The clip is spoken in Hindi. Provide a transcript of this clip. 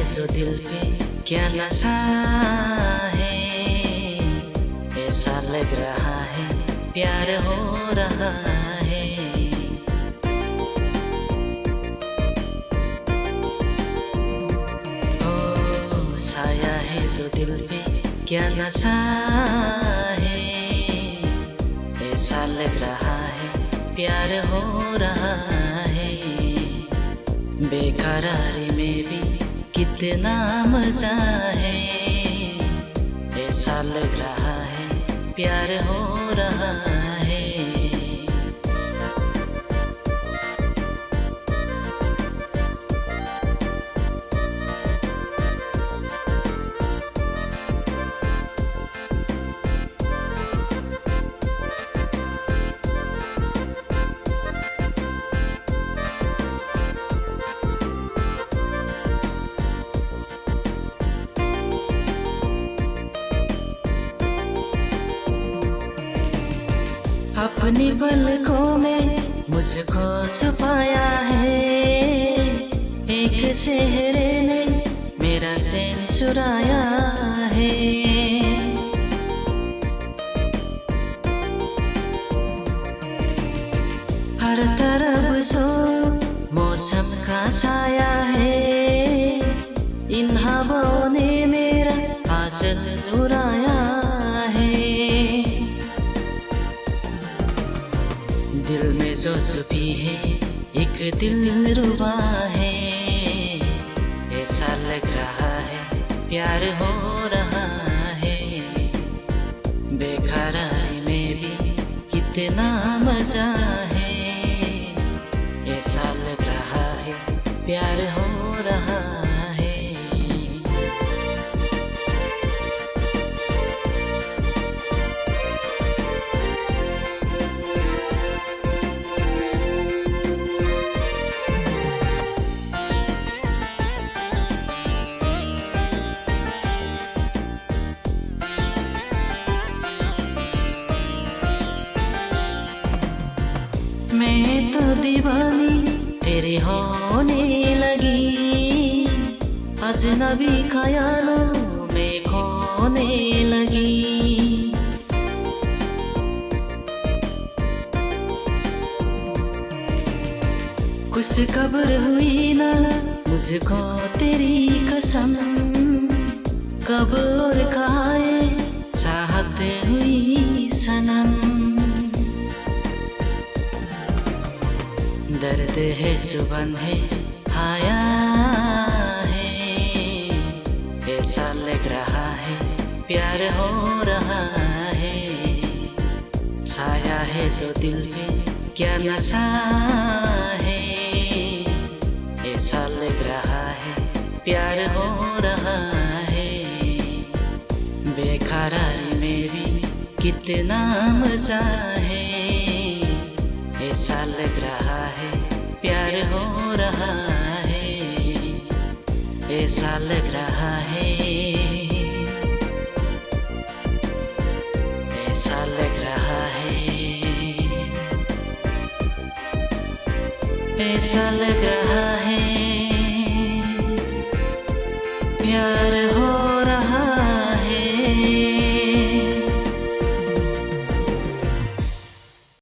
जो दिल पे क्या नशा है, ऐसा लग रहा है प्यार हो रहा है। ओ साया है जो दिल पे क्या नशा है, ऐसा लग रहा है प्यार हो रहा है। बेकरारी में भी कितना मजा है, ऐसा लग रहा है प्यार हो रहा है। अपनी पलकों में मुझको छुपाया है, एक सेहरे ने मेरा चैन चुराया है। हर तरफ सो मौसम का साया है, इन हवाओं ने मेरा आंचल चुराया है। दिल में जो छुपी है एक दिल रुबा है, ऐसा लग रहा है प्यार हो रहा है। बेकरारी में भी कितना मजा है, ऐसा लग रहा है प्यार हो रहा है। मैं तो दीवानी तेरी होने लगी, अजनबी ख्यालों में खोने लगी। कुछ खबर हुई ना मुझको तेरी कसम, कब और खाए चाहत हुई सनम। दर्द है सुबह है आया है, ऐसा लग रहा है प्यार हो रहा है। छाया है जो दिल पे क्या नशा है, ऐसा लग रहा है प्यार हो रहा है। बेकरारी में भी कितना मजा है, ऐसा लग रहा है प्यार हो रहा है। ऐसा लग रहा है, ऐसा लग रहा है, ऐसा लग रहा है प्यार हो